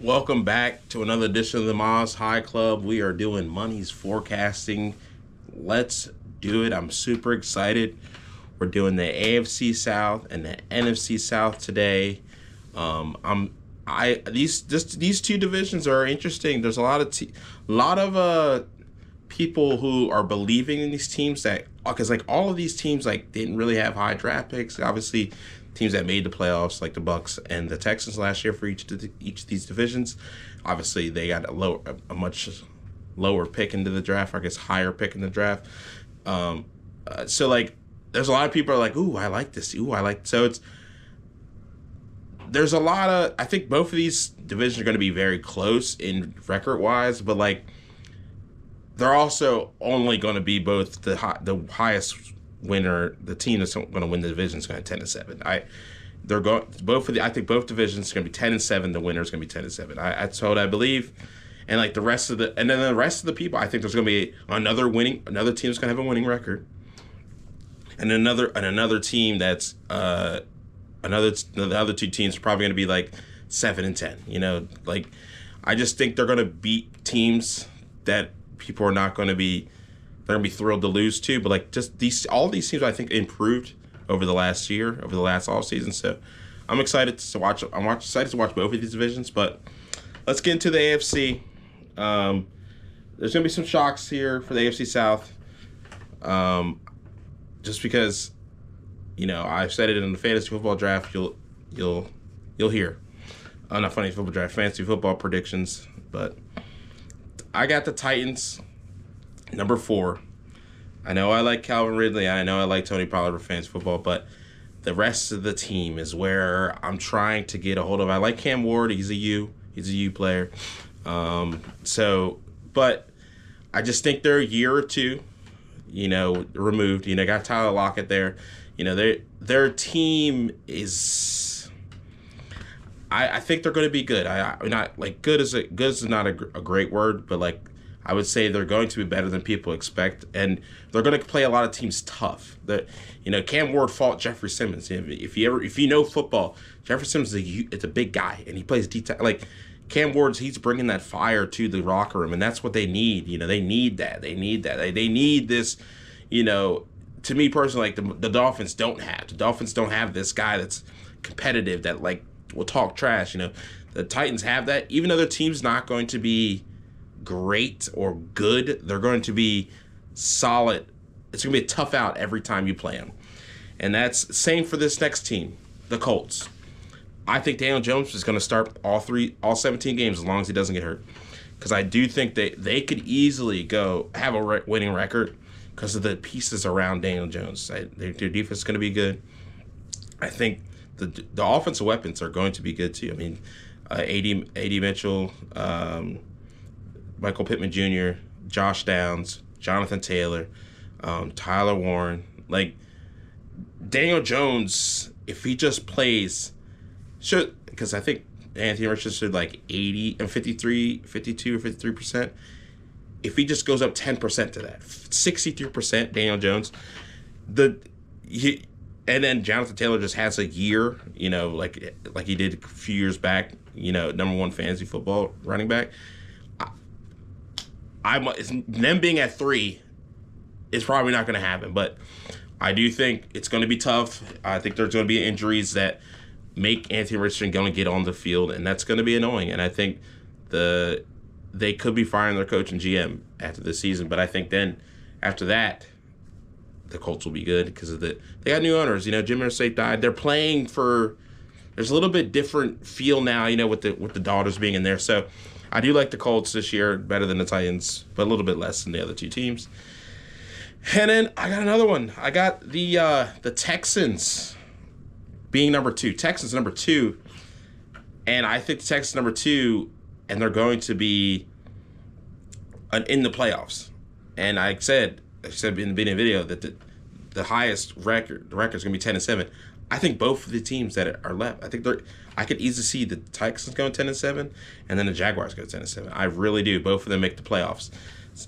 Welcome back to another edition of the Moz High Club. We are doing money's forecasting. Let's do it. I'm super excited. We're doing the AFC South and the NFC South today. These two divisions are interesting. There's a lot of people who are believing in these teams that because like all of these teams like didn't really have high draft picks. Obviously, teams that made the playoffs like the Bucks and the Texans last year for each of these divisions. Obviously, they got a much lower pick into the draft, or I guess higher pick in the draft. So like, there's a lot of people are like, "Ooh, I like this. Ooh, I like." So there's a lot of. I think both of these divisions are going to be very close in record wise, but like, they're also only going to be both the highest winner. The team that's going to win the division is going to 10-7. I think both divisions are going to be 10-7. The winner is going to be 10-7. That's what I believe. And like the rest of the people, I think there's going to be another team's going to have a winning record, and another team that's the other two teams are probably going to be like 7-10. You know, like I just think they're going to beat teams that people are not going to be. They're going to be thrilled to lose to, but like just all these teams I think improved over the last year, over the last off season. So I'm excited to watch. Excited to watch both of these divisions. But let's get into the AFC. There's going to be some shocks here for the AFC South. Just because, I've said it in the fantasy football draft. You'll hear. Not fantasy football draft, fantasy football predictions. But I got the Titans. Number 4. I know I like Calvin Ridley. I know I like Tony Pollard for fantasy football, but the rest of the team is where I'm trying to get a hold of. I like Cam Ward. He's a U player. But I just think they're a year or two, removed. Got Tyler Lockett there. Their team is. I think they're going to be good. I'm not like good is not a great word, but like. I would say they're going to be better than people expect, and they're going to play a lot of teams tough. Cam Ward fought Jeffrey Simmons. If you know football, Jeffrey Simmons is a big guy, and he plays detail. Like Cam Ward's, he's bringing that fire to the locker room, and that's what they need. They need that. They need that. They need this. To me personally, like the Dolphins don't have. The Dolphins don't have this guy that's competitive that like will talk trash. The Titans have that, even though their team's not going to be great or good, they're going to be solid. It's going to be a tough out every time you play them. And that's same for this next team, the Colts. I think Daniel Jones is going to start all 17 games as long as he doesn't get hurt. Because I do think they could easily go have a winning record because of the pieces around Daniel Jones. Their defense is going to be good. I think the offensive weapons are going to be good too. I mean, A.D. Mitchell, Michael Pittman Jr., Josh Downs, Jonathan Taylor, Tyler Warren. Like, Daniel Jones, if he just plays, because I think Anthony Richardson should like 52 or 53%. If he just goes up 10% to that, 63% Daniel Jones, and then Jonathan Taylor just has a year, like he did a few years back, number 1 fantasy football running back. Them being at 3 is probably not going to happen, but I do think it's going to be tough. I think there's going to be injuries that make Anthony Richardson going to get on the field, and that's going to be annoying. And I think they could be firing their coach and GM after the season, but I think then after that, the Colts will be good because they got new owners. Jim Irsay died. They're playing for. There's a little bit different feel now, with the daughters being in there. So. I do like the Colts this year better than the Titans, but a little bit less than the other two teams. And then I got another one. I got the Texans being number 2. Texans number 2, and I think the Texans number 2, and they're going to be in the playoffs. And I said in the beginning of the video that the highest record, the record's going to be 10-7. I think both of the teams that are left, I could easily see the Texans going 10-7, and then the Jaguars go 10-7. I really do. Both of them make the playoffs,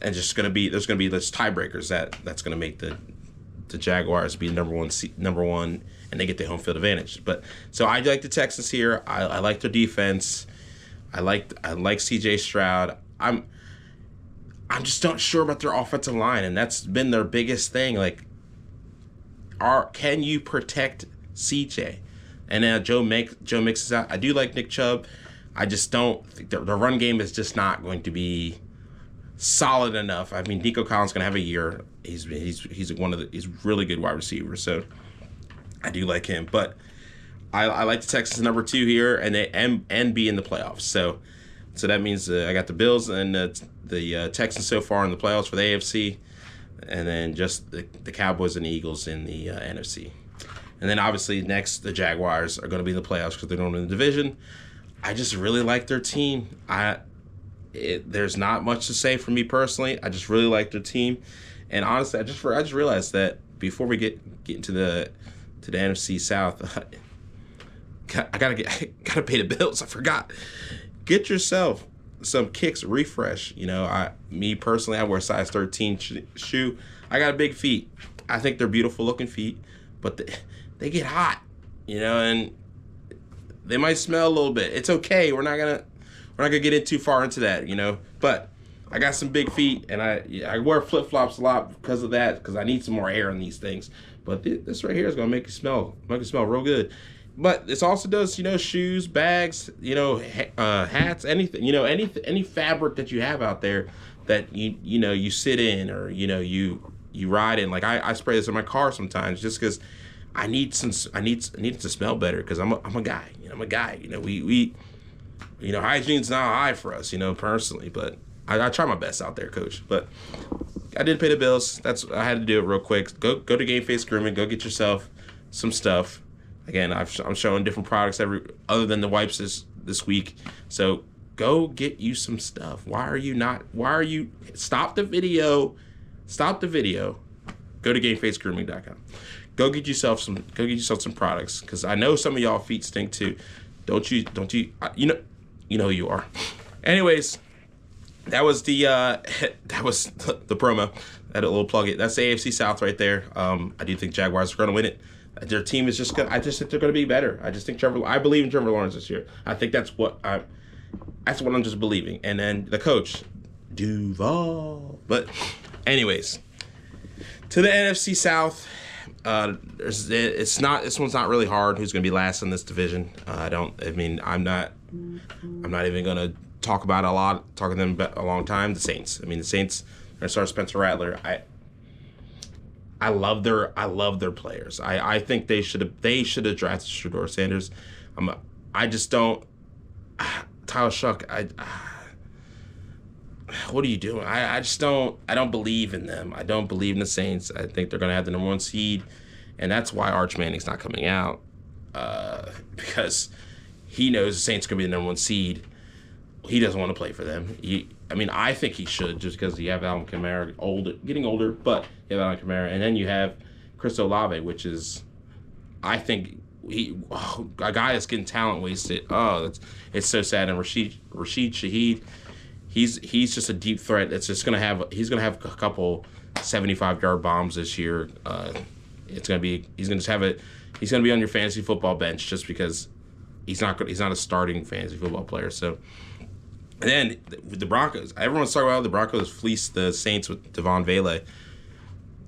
and there's going to be those tiebreakers that's going to make the Jaguars be number one, and they get the home field advantage. But so I like the Texans here. I like their defense. I like C.J. Stroud. I'm just not sure about their offensive line, and that's been their biggest thing. Like, can you protect C.J.? And now Joe Mix is out. I do like Nick Chubb. I just don't think the run game is just not going to be solid enough. I mean, Nico Collins going to have a year. He's really good wide receiver, so I do like him. But I like the Texans number 2 here, and be in the playoffs. So that means I got the Bills and the Texans so far in the playoffs for the AFC, and then just the Cowboys and the Eagles in the NFC. And then obviously next the Jaguars are going to be in the playoffs because they're going to win the division. I just really like their team. There's not much to say for me personally. I just really like their team, and honestly, I just realized that before we get into the NFC South, I gotta pay the bills. I forgot. Get yourself some Kicks refresh. Me personally, I wear a size 13 shoe. I got big feet. I think they're beautiful looking feet, but they get hot, and they might smell a little bit. It's okay. We're not gonna get in too far into that, But I got some big feet, and I wear flip flops a lot because of that, because I need some more air in these things. But this right here is gonna make it smell real good. But this also does, shoes, bags, hats, anything, any fabric that you have out there that you sit in, or you ride in. Like I spray this in my car sometimes just because I need it to smell better, because I'm a guy. I'm a guy. We hygiene's not high for us, personally, but I try my best out there, Coach. But I did pay the bills. I had to do it real quick. Go to Game Face Grooming. Go get yourself some stuff. Again, I'm showing different products other than the wipes this week. So go get you some stuff. Stop the video. Go to GameFaceGrooming.com. Go get yourself some products, because I know some of y'all feet stink too. Don't you? You know who you are. Anyways, that was the promo. I had a little plug it. That's the AFC South right there. I do think Jaguars are going to win it. Their team is just good. I just think they're going to be better. I believe in Trevor Lawrence this year. I think that's what I'm just believing. And then the coach, Duval. But anyways, to the NFC South, this one's not really hard. Who's going to be last in this division? I'm not even going to talk about it a lot. Talking to them a long time. The Saints. The Saints are going to start Spencer Rattler. I love their players. I think they should have drafted Shedeur Sanders. I just don't. Tyler Shuck. What are you doing? I just don't. I don't believe in them. I don't believe in the Saints. I think they're going to have the number 1 seed, and that's why Arch Manning's not coming out, because he knows the Saints are going to be the number 1 seed. He doesn't want to play for them. I think he should, just because you have Alvin Kamara getting older, but you have Alvin Kamara, and then you have Chris Olave, which is, I think, a guy that's getting talent wasted. It's so sad. And Rashid Shaheed, he's just a deep threat that's just he's gonna have a couple 75-yard bombs this year. He's gonna be on your fantasy football bench just because he's not a starting fantasy football player. So. And then the Broncos. Everyone's talking about the Broncos fleeced the Saints with Devon Vele.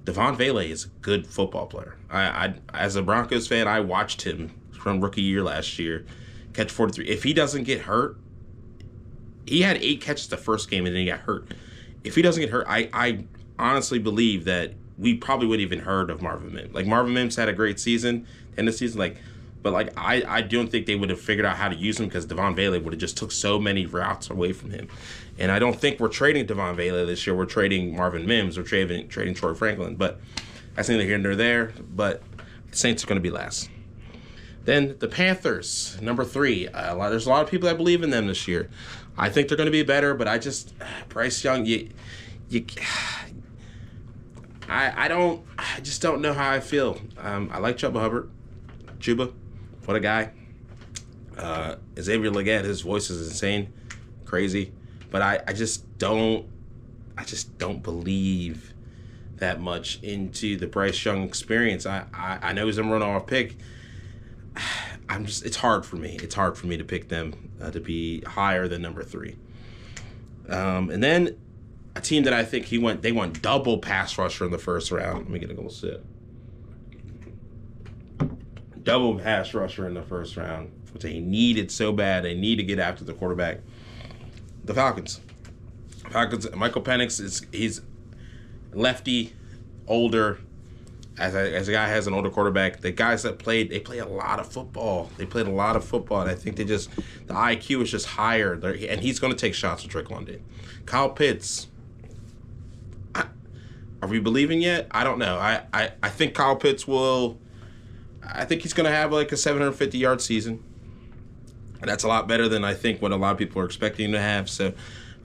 Devon Vele is a good football player. I as a Broncos fan, I watched him from rookie year last year catch 43. If he doesn't get hurt, he had 8 catches the first game and then he got hurt. If he doesn't get hurt, I honestly believe that we probably wouldn't even heard of Marvin Mims. Like, Marvin Mims had a great season, end of the season, but I don't think they would have figured out how to use him, because Devon Vele would have just took so many routes away from him. And I don't think we're trading Devon Vele this year. We're trading Marvin Mims. We're trading Troy Franklin. But that's neither here nor there. But the Saints are going to be last. Then the Panthers, number 3. There's a lot of people that believe in them this year. I think they're going to be better, but Bryce Young, I just don't know how I feel. I like Chuba Hubbard. What a guy. Xavier Legette, his voice is insane, crazy. But I just don't believe that much into the Bryce Young experience. I know he's a runoff pick. it's hard for me. It's hard for me to pick them to be higher than number 3. And then a team that I think they went double pass rusher in the first round. Let me get a little sip. Double pass rusher in the first round, which they needed so bad. They need to get after the quarterback. The Falcons. Michael Penix he's lefty, older. As a guy has an older quarterback, the guys that play a lot of football. They played a lot of football, and I think the IQ is just higher. And he's going to take shots with Drake London. Kyle Pitts. Are we believing yet? I don't know. I think Kyle Pitts will. I think he's going to have like a 750-yard season. And that's a lot better than I think what a lot of people are expecting him to have. So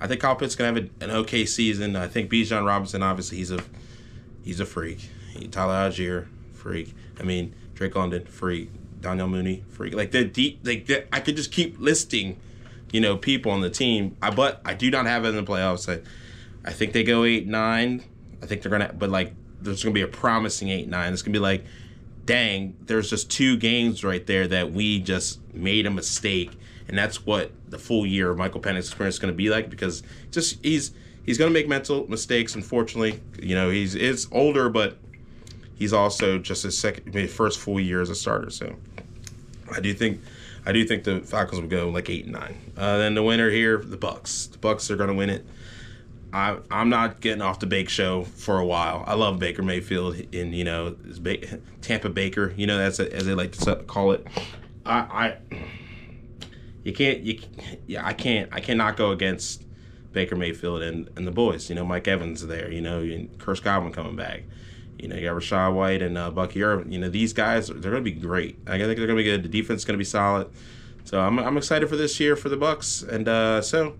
I think Kyle Pitts is going to have an okay season. I think Bijan Robinson, obviously, he's a freak. Tyler Algier, freak. I mean, Drake London, freak. Daniel Mooney, freak. Like I could just keep listing, people on the team. But I do not have it in the playoffs. I think they go 8-9. I think they're gonna, but like there's gonna be a promising 8-9. It's gonna be like, dang, there's just 2 games right there that we just made a mistake, and that's what the full year of Michael Penix experience is gonna be like, because he's gonna make mental mistakes. Unfortunately, he's older, but he's also just his first full year as a starter. So I do think the Falcons will go like 8-9. Then the winner here, the Bucs. The Bucs are gonna win it. I'm not getting off the Bake Show for a while. I love Baker Mayfield and Tampa Baker. That's as they like to call it. I cannot go against Baker Mayfield and the boys. Mike Evans there. And Chris Godwin coming back. You got Rashad White and Bucky Irvin. These guys, they're going to be great. I think they're going to be good. The defense is going to be solid. So I'm excited for this year for the Bucs. And so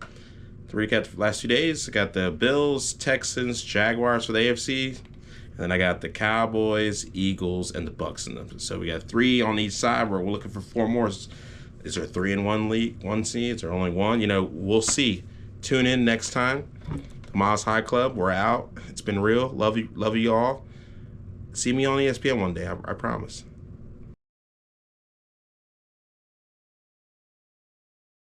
to recap the last 2 days, I got the Bills, Texans, Jaguars for the AFC. And then I got the Cowboys, Eagles, and the Bucs in them. So we got 3 on each side. We're looking for 4 more. Is there 3 in one league, 1 seed? Is there only 1? We'll see. Tune in next time. Miles High Club, we're out. It's been real. Love you all. See me on ESPN one day, I promise.